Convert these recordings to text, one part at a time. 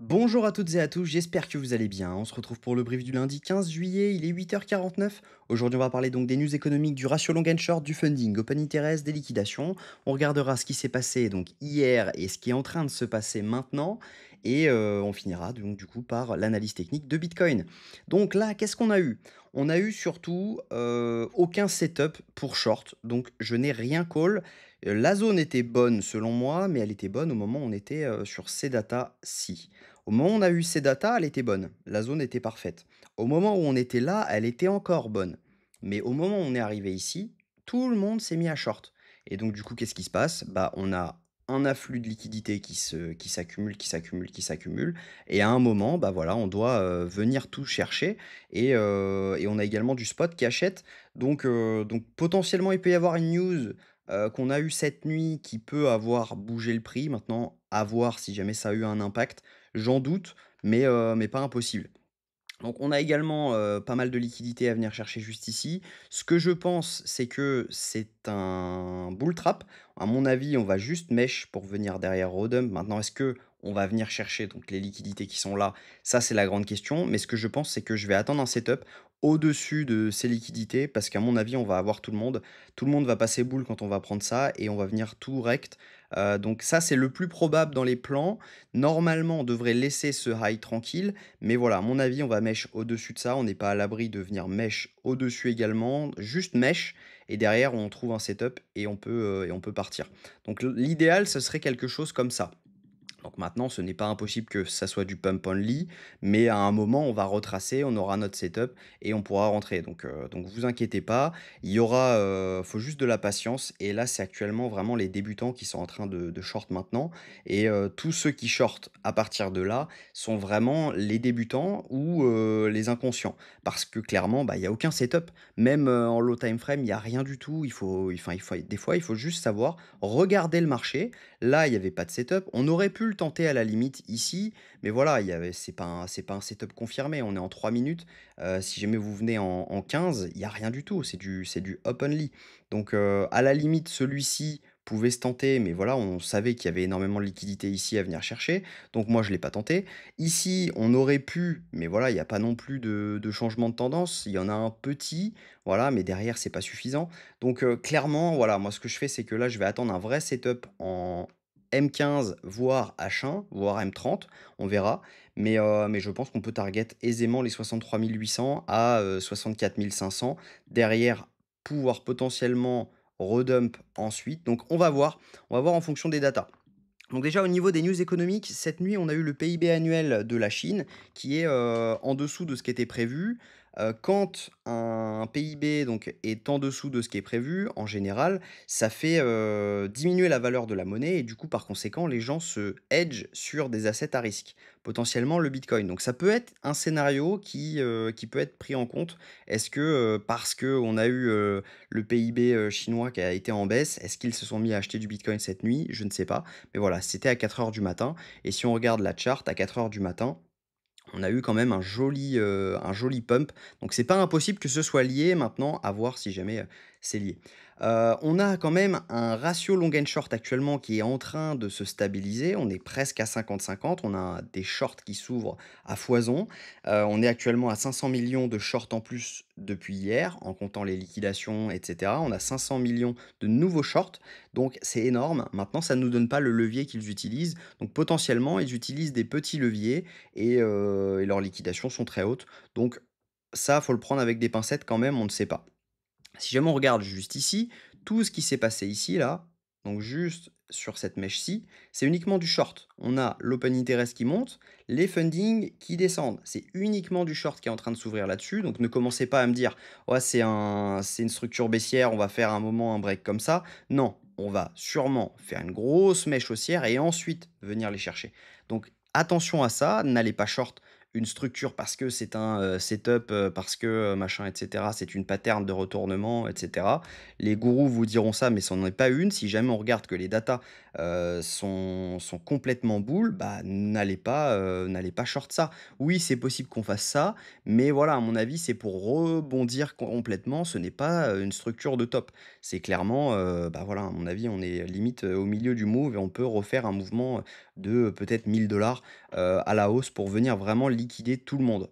Bonjour à toutes et à tous, j'espère que vous allez bien. On se retrouve pour le brief du lundi 15 juillet, il est 8h49. Aujourd'hui, on va parler donc des news économiques, du ratio long and short, du funding, open interest, des liquidations. On regardera ce qui s'est passé donc hier et ce qui est en train de se passer maintenant. Et on finira donc du coup par l'analyse technique de Bitcoin. Donc là, qu'est-ce qu'on a eu? On a eu surtout aucun setup pour short, donc je n'ai rien call. La zone était bonne selon moi, mais elle était bonne au moment où on était sur ces data ci. Au moment où on a eu ces datas, elle était bonne. La zone était parfaite. Au moment où on était là, elle était encore bonne. Mais au moment où on est arrivé ici, tout le monde s'est mis à short. Et donc, du coup, qu'est-ce qui se passe? Bah, on a un afflux de liquidités qui s'accumule, qui s'accumule, qui s'accumule. Et à un moment, bah voilà, on doit venir tout chercher. Et on a également du spot qui achète. Donc potentiellement, il peut y avoir une news qu'on a eue cette nuit qui peut avoir bougé le prix. Maintenant, à voir si jamais ça a eu un impact. J'en doute, mais pas impossible. Donc on a également, pas mal de liquidités à venir chercher juste ici. Ce que je pense, c'est que c'est un bull trap. À mon avis, on va juste mèche pour venir derrière Rodump. Maintenant, est-ce que on va venir chercher donc les liquidités qui sont là? Ça, c'est la grande question. Mais ce que je pense, c'est que je vais attendre un setup au-dessus de ces liquidités parce qu'à mon avis, on va avoir tout le monde. Tout le monde va passer boule quand on va prendre ça et on va venir tout rect. Donc ça, c'est le plus probable dans les plans. Normalement, on devrait laisser ce high tranquille. Mais voilà, à mon avis, on va mèche au-dessus de ça. On n'est pas à l'abri de venir mèche au-dessus également. Juste mèche. Et derrière, on trouve un setup et on peut partir. Donc l'idéal, ce serait quelque chose comme ça. Donc maintenant, ce n'est pas impossible que ça soit du pump only, mais à un moment, on va retracer, on aura notre setup et on pourra rentrer. Donc vous inquiétez pas, il y aura, faut juste de la patience. Et là, c'est actuellement vraiment les débutants qui sont en train de short maintenant. Et tous ceux qui shortent à partir de là sont vraiment les débutants ou les inconscients. Parce que clairement, bah, il n'y a aucun setup. Même en low time frame, il n'y a rien du tout. Des fois, il faut juste savoir regarder le marché. Là, il y avait pas de setup. On aurait pu le tenter à la limite ici, mais voilà, il y avait c'est pas un setup confirmé. On est en 3 minutes. Si jamais vous venez en 15, il y a rien du tout. C'est du up only. Donc, à la limite, celui-ci pouvait se tenter, mais voilà, on savait qu'il y avait énormément de liquidités ici à venir chercher. Donc moi, je l'ai pas tenté. Ici, on aurait pu, mais voilà, il y a pas non plus de changement de tendance. Il y en a un petit, voilà, mais derrière, c'est pas suffisant. Donc, clairement, voilà, moi, ce que je fais, c'est que là, je vais attendre un vrai setup en M15, voire H1, voire M30, on verra. Mais je pense qu'on peut target aisément les 63 800 à 64 500. Derrière, pouvoir potentiellement redump ensuite. Donc, on va voir en fonction des datas. Donc déjà au niveau des news économiques, cette nuit, on a eu le PIB annuel de la Chine qui est, en dessous de ce qui était prévu. Quand un PIB donc est en dessous de ce qui est prévu, en général, ça fait, diminuer la valeur de la monnaie et du coup, par conséquent, les gens se hedgent sur des assets à risque, potentiellement le bitcoin. Donc ça peut être un scénario qui peut être pris en compte. Est-ce que, parce qu'on a eu, le PIB, chinois qui a été en baisse, est-ce qu'ils se sont mis à acheter du bitcoin cette nuit? Je ne sais pas. Mais voilà, c'était à 4 heures du matin et si on regarde la chart à 4 heures du matin, on a eu quand même un joli pump. Donc c'est pas impossible que ce soit lié maintenant, à voir si jamais, c'est lié. On a quand même un ratio long and short actuellement qui est en train de se stabiliser. On est presque à 50-50. On a des shorts qui s'ouvrent à foison. On est actuellement à 500 millions de shorts en plus depuis hier, en comptant les liquidations et cetera. On a 500 millions de nouveaux shorts, donc c'est énorme. Maintenant, ça ne nous donne pas le levier qu'ils utilisent. Donc potentiellement, ils utilisent des petits leviers et leurs liquidations sont très hautes. Donc ça, faut le prendre avec des pincettes quand même, on ne sait pas. Si jamais on regarde juste ici, tout ce qui s'est passé ici, là, donc juste sur cette mèche-ci, c'est uniquement du short. On a l'open interest qui monte, les funding qui descendent. C'est uniquement du short qui est en train de s'ouvrir là-dessus. Donc ne commencez pas à me dire, ouais, c'est une structure baissière, on va faire un moment un break comme ça. Non, on va sûrement faire une grosse mèche haussière et ensuite venir les chercher. Donc attention à ça, n'allez pas short une structure parce que c'est un, setup, parce que, machin et cetera, c'est une pattern de retournement et cetera. Les gourous vous diront ça, mais ça n'en est pas une. Si jamais on regarde que les datas, sont complètement bull, bah, n'allez pas short ça. Oui, c'est possible qu'on fasse ça, mais voilà, à mon avis, c'est pour rebondir complètement. Ce n'est pas, une structure de top. C'est clairement, bah, voilà, à mon avis, on est limite, au milieu du move et on peut refaire un mouvement, de peut-être 1000 à la hausse pour venir vraiment liquider tout le monde.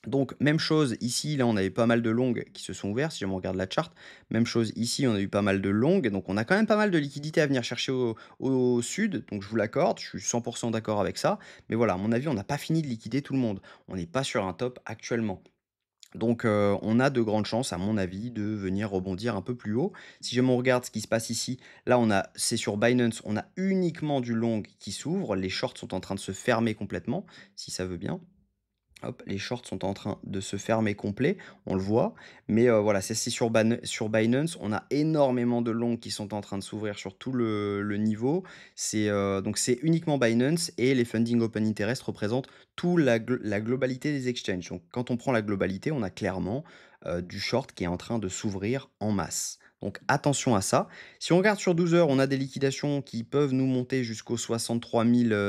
Donc même chose ici, là on avait pas mal de longues qui se sont ouvertes, si on regarde la charte. Même chose ici, on a eu pas mal de longues, donc on a quand même pas mal de liquidités à venir chercher au sud, donc je vous l'accorde, je suis 100 d'accord avec ça. Mais voilà, à mon avis, on n'a pas fini de liquider tout le monde. On n'est pas sur un top actuellement. Donc on a de grandes chances, à mon avis, de venir rebondir un peu plus haut. Si jamais on regarde ce qui se passe ici, là c'est sur Binance, on a uniquement du long qui s'ouvre, les shorts sont en train de se fermer complètement, si ça veut bien. Hop, les shorts sont en train de se fermer complet, on le voit. Mais voilà, c'est sur Binance, on a énormément de longs qui sont en train de s'ouvrir sur tout le niveau. Donc c'est uniquement Binance et les funding open interest représentent tout la globalité des exchanges. Donc quand on prend la globalité, on a clairement du short qui est en train de s'ouvrir en masse. Donc attention à ça. Si on regarde sur 12 heures, on a des liquidations qui peuvent nous monter jusqu'aux 63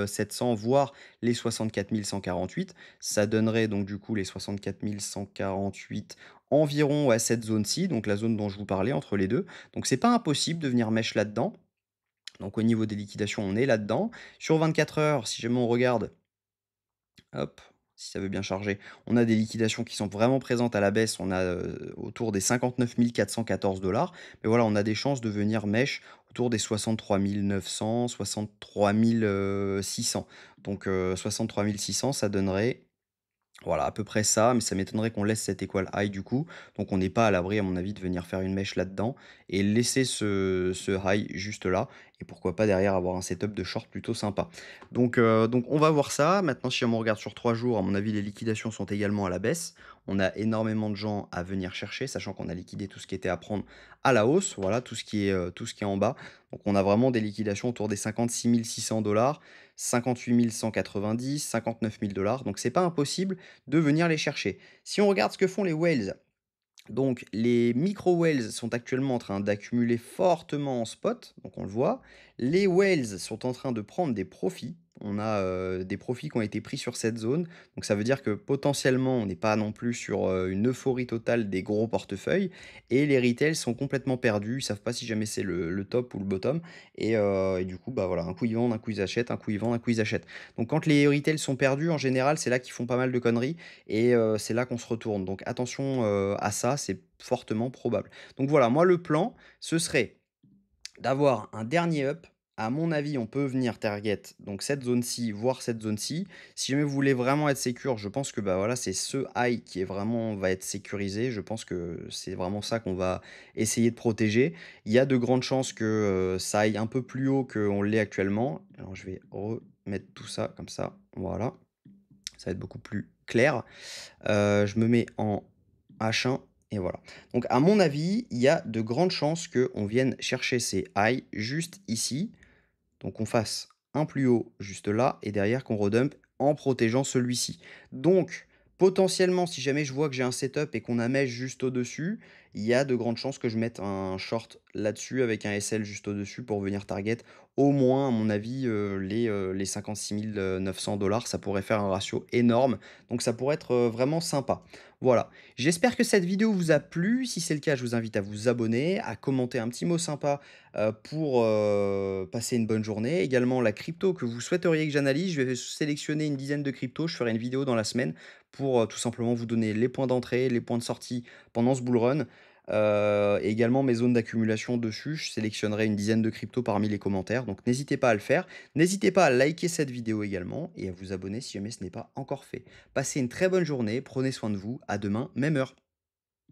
700, voire les 64 148. Ça donnerait donc du coup les 64 148 environ à cette zone-ci, donc la zone dont je vous parlais entre les deux. Donc c'est pas impossible de venir mèche là-dedans. Donc au niveau des liquidations, on est là-dedans. Sur 24 heures, si jamais on regarde, hop, si ça veut bien charger, on a des liquidations qui sont vraiment présentes à la baisse. On a autour des 59 414 $. Mais voilà, on a des chances de venir mèche autour des 63 900, 63 600. Donc 63 600, ça donnerait voilà, à peu près ça, mais ça m'étonnerait qu'on laisse cet equal high du coup. Donc on n'est pas à l'abri, à mon avis, de venir faire une mèche là-dedans et laisser ce high juste là. Et pourquoi pas derrière avoir un setup de short plutôt sympa. Donc on va voir ça. Maintenant, si on regarde sur 3 jours, à mon avis, les liquidations sont également à la baisse. On a énormément de gens à venir chercher, sachant qu'on a liquidé tout ce qui était à prendre à la hausse. Voilà, tout ce qui est en bas. Donc on a vraiment des liquidations autour des 56 600 $, 58 190, 59 000 $. Donc c'est pas impossible de venir les chercher. Si on regarde ce que font les whales, donc les micro whales sont actuellement en train d'accumuler fortement en spot, donc on le voit. Les whales sont en train de prendre des profits. On a des profits qui ont été pris sur cette zone. Donc ça veut dire que potentiellement, on n'est pas non plus sur une euphorie totale des gros portefeuilles. Et les retails sont complètement perdus. Ils ne savent pas si jamais c'est le top ou le bottom. Et du coup, bah voilà, un coup ils vendent, un coup ils achètent, un coup ils vendent, un coup ils achètent. Donc quand les retails sont perdus, en général, c'est là qu'ils font pas mal de conneries. Et c'est là qu'on se retourne. Donc attention à ça, c'est fortement probable. Donc voilà, moi le plan, ce serait d'avoir un dernier up. À mon avis, on peut venir target donc cette zone-ci, voire cette zone-ci. Si jamais vous voulez vraiment être sécure, je pense que bah voilà, c'est ce high qui est vraiment va être sécurisé. Je pense que c'est vraiment ça qu'on va essayer de protéger. Il y a de grandes chances que ça aille un peu plus haut qu'on l'est actuellement. Alors je vais remettre tout ça comme ça. Voilà. Ça va être beaucoup plus clair. Je me mets en H1 et voilà. Donc à mon avis, il y a de grandes chances qu'on vienne chercher ces highs juste ici. Donc on fasse un plus haut juste là et derrière qu'on redump en protégeant celui-ci. Donc potentiellement, si jamais je vois que j'ai un setup et qu'on a mèche juste au-dessus, il y a de grandes chances que je mette un short là-dessus avec un SL juste au-dessus pour venir target au moins, à mon avis, les 56 900 $. Ça pourrait faire un ratio énorme. Donc ça pourrait être vraiment sympa. Voilà. J'espère que cette vidéo vous a plu. Si c'est le cas, je vous invite à vous abonner, à commenter un petit mot sympa pour passer une bonne journée. Également, la crypto que vous souhaiteriez que j'analyse, je vais sélectionner une dizaine de cryptos. Je ferai une vidéo dans la semaine pour tout simplement vous donner les points d'entrée, les points de sortie pendant ce bull run. Et également mes zones d'accumulation dessus. Je sélectionnerai une dizaine de cryptos parmi les commentaires. Donc n'hésitez pas à le faire. N'hésitez pas à liker cette vidéo également et à vous abonner si jamais ce n'est pas encore fait. Passez une très bonne journée. Prenez soin de vous. À demain, même heure.